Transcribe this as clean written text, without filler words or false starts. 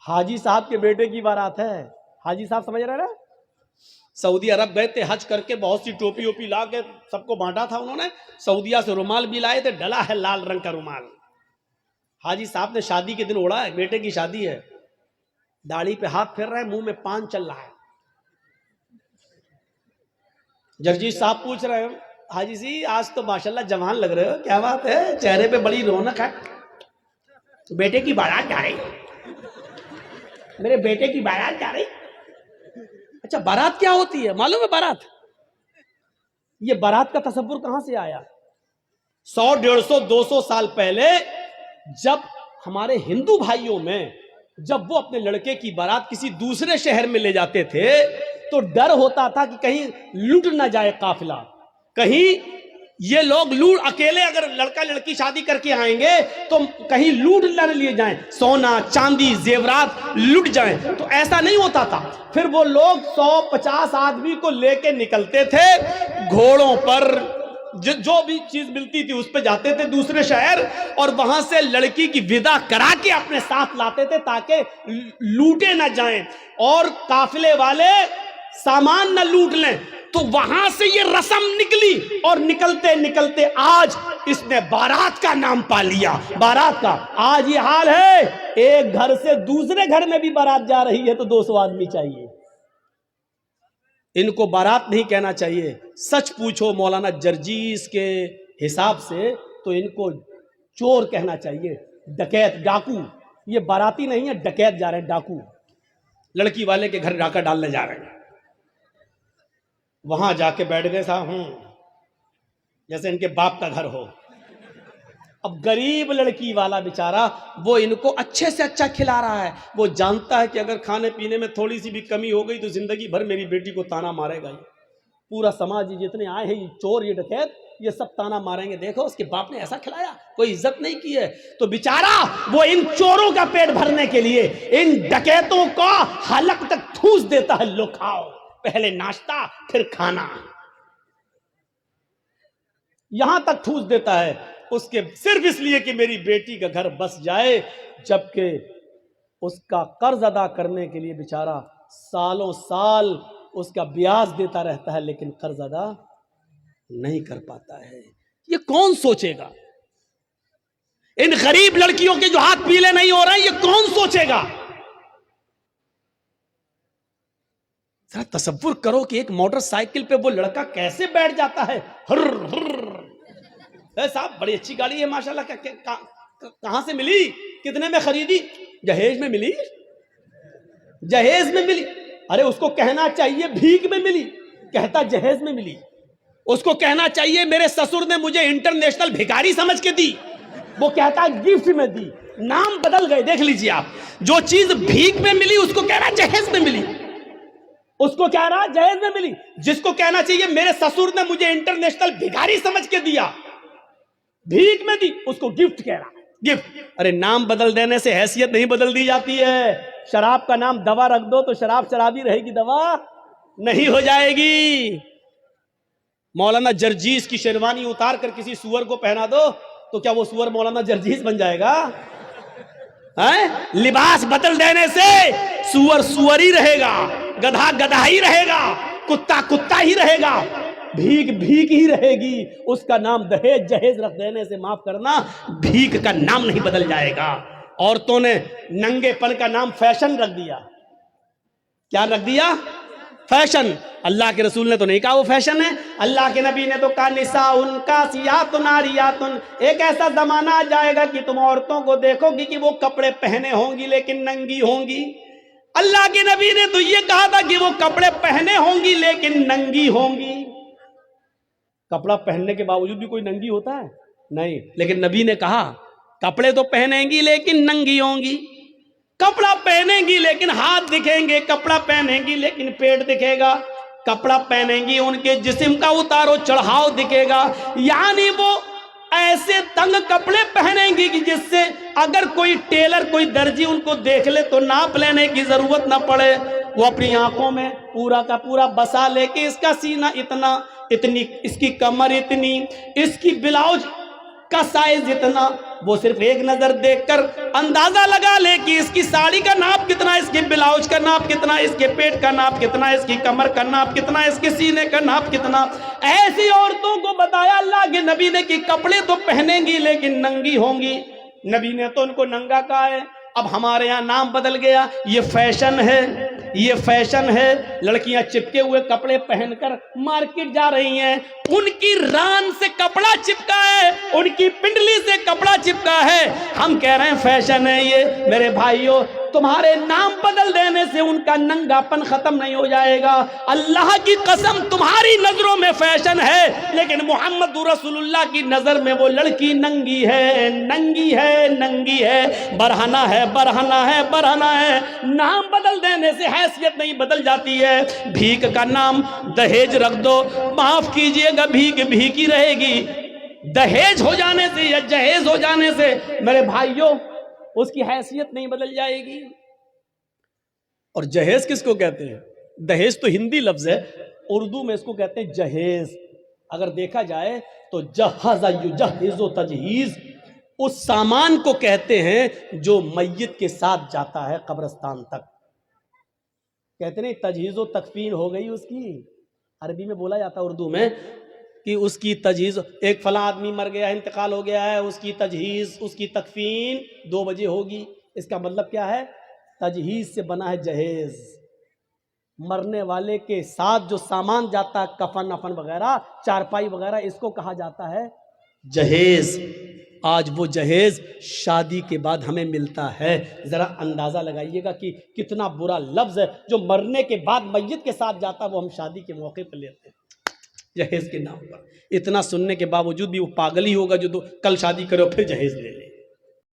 حاجی صاحب کے بیٹے کی بارات ہے. حاجی صاحب سمجھ رہے نا, سعودی عرب گئے تھے حج کر کے, بہت سی ٹوپی ووپی لا کے سب کو بانٹا تھا انہوں نے, سعودیہ سے رومال بھی لائے تھے, ڈلا ہے لال رنگ کا رومال. حاجی صاحب نے شادی کے دن اوڑا ہے, بیٹے کی شادی ہے, داڑھی پہ ہاتھ پھیر رہے ہیں, منہ میں پان چل رہا ہے. جرجیت صاحب پوچھ رہے ہیں حاجی جی آج تو ماشاءاللہ جوان لگ رہے ہو, کیا بات ہے, چہرے پہ بڑی رونق ہے, بیٹے کی بارات جا رہی, میرے بیٹے کی بارات جا رہی. اچھا بارات کیا ہوتی ہے معلوم ہے؟ بارات, یہ بارات کا تصور کہاں سے آیا؟ 100 150 200 سال پہلے جب ہمارے ہندو بھائیوں میں جب وہ اپنے لڑکے کی بارات کسی دوسرے شہر میں لے جاتے تھے تو ڈر ہوتا تھا کہ کہیں لوٹ نہ جائے قافلہ, کہیں یہ لوگ لوٹ, اکیلے اگر لڑکا لڑکی شادی کر کے آئیں گے تو کہیں لوٹ نہ لیے جائیں, سونا چاندی زیورات لٹ جائیں. تو ایسا نہیں ہوتا تھا. پھر وہ لوگ 150 آدمی کو لے کے نکلتے تھے گھوڑوں پر, جو بھی چیز ملتی تھی اس پہ جاتے تھے دوسرے شہر, اور وہاں سے لڑکی کی ودا کرا کے اپنے ساتھ لاتے تھے تاکہ لوٹے نہ جائیں اور قافلے والے سامان نہ لوٹ لیں. تو وہاں سے یہ رسم نکلی اور نکلتے نکلتے آج اس نے بارات کا نام پا لیا. بارات کا آج یہ حال ہے, ایک گھر سے دوسرے گھر میں بھی بارات جا رہی ہے تو 200 آدمی چاہیے. ان کو بارات نہیں کہنا چاہیے. سچ پوچھو مولانا جرجیس کے حساب سے تو ان کو چور کہنا چاہیے, ڈکیت, ڈاکو. یہ باراتی نہیں ہے, ڈکیت جا رہے ہیں, ڈاکو, لڑکی والے کے گھر ڈاکہ ڈالنے جا رہے ہیں. وہاں جا کے بیٹھ گئے صاحب, جیسے ان کے باپ کا گھر ہو. اب غریب لڑکی والا بیچارہ وہ ان کو اچھے سے اچھا کھلا رہا ہے. وہ جانتا ہے کہ اگر کھانے پینے میں تھوڑی سی بھی کمی ہو گئی تو زندگی بھر میری بیٹی کو تانا مارے گا. پورا سماج جتنے آئے ہیں, یہ چور, یہ ڈکیت, یہ سب تانا ماریں گے, دیکھو اس کے باپ نے ایسا کھلایا, کوئی عزت نہیں کی ہے. تو بیچارہ وہ ان چوروں کا پیٹ بھرنے کے لیے ان ڈکیتوں کو حلق تک ٹھوس دیتا ہے, لو کھاؤ, پہلے ناشتہ پھر کھانا, یہاں تک ٹھوس دیتا ہے اس کے صرف اس لیے کہ میری بیٹی کا گھر بس جائے. جبکہ اس کا قرض ادا کرنے کے لیے بیچارہ سالوں سال اس کا بیاج دیتا رہتا ہے لیکن قرض ادا نہیں کر پاتا ہے. یہ کون سوچے گا؟ ان غریب لڑکیوں کے جو ہاتھ پیلے نہیں ہو رہے ہیں یہ کون سوچے گا؟ ذرا تصور کرو کہ ایک موٹر سائیکل پہ وہ لڑکا کیسے بیٹھ جاتا ہے. ہر ہر صاحب بڑی اچھی گاڑی ہے ماشاءاللہ, کہاں سے ملی, کتنے میں خریدی؟ جہیز میں ملی, جہیز میں ملی. ارے اس کو کہنا چاہیے بھیک میں ملی, کہتا جہیز میں ملی. اس کو کہنا چاہیے میرے سسر نے مجھے انٹرنیشنل بھکاری سمجھ کے دی, وہ کہتا گفٹ میں دی. نام بدل گئے, دیکھ لیجئے آپ. جو چیز بھیک میں ملی اس کو کہنا جہیز میں ملی, اس کو کہہ رہا جہیز میں ملی. جس کو کہنا چاہیے میرے سسر نے مجھے انٹرنیشنل بھکاری سمجھ کے دیا, بھیک میں دی, اس کو گفٹ کہہ رہا, گفٹ. ارے نام بدل دینے سے حیثیت نہیں بدل دی جاتی ہے. شراب کا نام دوا رکھ دو تو شراب شرابی رہے گی, دوا نہیں ہو جائے گی. مولانا جرجیس کی شیروانی اتار کر کسی سور کو پہنا دو تو کیا وہ سور مولانا جرجیس بن جائے گا؟ لباس بدل دینے سے سور سور ہی رہے گا, گدھا گدھا ہی رہے گا, کتا کتا ہی رہے گا, بھیک بھیک ہی رہے گی. اس کا نام دہیج جہیز رکھ دینے سے معاف کرنا, بھیک کا نام نہیں بدل جائے گا. عورتوں نے ننگے پن کا نام فیشن رکھ دیا. کیا رکھ دیا؟ فیشن. اللہ کے رسول نے تو نہیں کہا وہ فیشن ہے, اللہ کے نبی نے تو کہا نساء کاسیات عاریات. ایک ایسا زمانہ آ جائے گا کہ تم عورتوں کو دیکھو گی کہ وہ کپڑے پہنے ہوں گی لیکن ننگی ہوں گی. اللہ کے نبی نے تو یہ کہا تھا کہ وہ کپڑے پہنے ہوں گی لیکن ننگی ہوں گی. کپڑا پہننے کے باوجود بھی کوئی ننگی ہوتا ہے؟ نہیں. لیکن نبی نے کہا کپڑے تو پہنیں گی لیکن ننگی ہوں گی. کپڑا پہنیں گی لیکن ہاتھ دکھیں گے, کپڑا پہنیں گی لیکن پیٹ دکھے گا, کپڑا پہنیں گی ان کے جسم کا اتارو چڑھاؤ دکھے گا. یعنی وہ ایسے تنگ کپڑے پہنیں گی کہ جس سے اگر کوئی ٹیلر کوئی درجی ان کو دیکھ لے تو ناپ لینے کی ضرورت نہ پڑے. وہ اپنی آنکھوں میں پورا کا پورا بسا لے کے اس کا سینہ اتنا, اتنی اس کی کمر اتنی, اس کی بلاؤز کا سائز جتنا، وہ صرف ایک نظر دیکھ کر اندازہ لگا لے کہ اس کی ساڑی کا ناپ کتنا، اس کے بلاؤز کا ناپ کتنا، اس کے پیٹ کا ناپ کتنا، اس کی کمر کا ناپ کتنا، اس کے سینے کا ناپ کتنا۔ ایسی عورتوں کو بتایا اللہ کے نبی نے کہ کپڑے تو پہنیں گی لیکن ننگی ہوں گی۔ نبی نے تو ان کو ننگا کہا ہے۔ اب ہمارے یہاں نام بدل گیا، یہ فیشن ہے، یہ فیشن ہے۔ لڑکیاں چپکے ہوئے کپڑے پہن کر مارکیٹ جا رہی ہیں، ان کی ران سے کپڑا چپکا ہے، ان کی پنڈلی سے کپڑا چپکا ہے، ہم کہہ رہے ہیں فیشن ہے یہ۔ میرے بھائیوں، تمہارے نام بدل دینے سے ان کا ننگا پن ختم نہیں ہو جائے گا۔ اللہ کی قسم تمہاری نظروں میں فیشن ہے، لیکن محمد رسول اللہ کی نظر میں وہ لڑکی ننگی ہے، ننگی ہے، ننگی ہے، برہنہ ہے، برہنہ ہے، برہنہ ہے۔ نام بدل دینے سے حیثیت نہیں بدل جاتی ہے۔ بھیک کا نام دہیج رکھ دو، معاف کیجئے گا بھیک بھیک ہی رہے گی۔ دہیج ہو جانے سے یا جہیز ہو جانے سے میرے بھائیوں اس کی حیثیت نہیں بدل جائے گی۔ اور جہیز کس کو کہتے ہیں؟ دہیج تو ہندی لفظ ہے، اردو میں اس کو کہتے ہیں جہیز۔ اگر دیکھا جائے تو جہز یجہز و تجہیز اس سامان کو کہتے ہیں جو میت کے ساتھ جاتا ہے قبرستان تک۔ کہتے ہیں تجہیز و تکفین ہو گئی اس کی، عربی میں بولا جاتا ہے اردو میں کہ اس کی تجہیز، ایک فلاں آدمی مر گیا، انتقال ہو گیا ہے، اس کی تجہیز، اس کی تکفین 2 بجے ہوگی۔ اس کا مطلب کیا ہے؟ تجہیز سے بنا ہے جہیز، مرنے والے کے ساتھ جو سامان جاتا ہے، کفن افن وغیرہ، چارپائی وغیرہ، اس کو کہا جاتا ہے جہیز۔ آج وہ جہیز شادی کے بعد ہمیں ملتا ہے۔ ذرا اندازہ لگائیے گا کہ کتنا برا لفظ ہے جو مرنے کے بعد میت کے ساتھ جاتا ہے، وہ ہم شادی کے موقع پہ لیتے ہیں جہیز کے نام پر۔ اتنا سننے کے باوجود بھی وہ پاگل ہی ہوگا جو کل شادی کرے اور پھر جہیز لے لے۔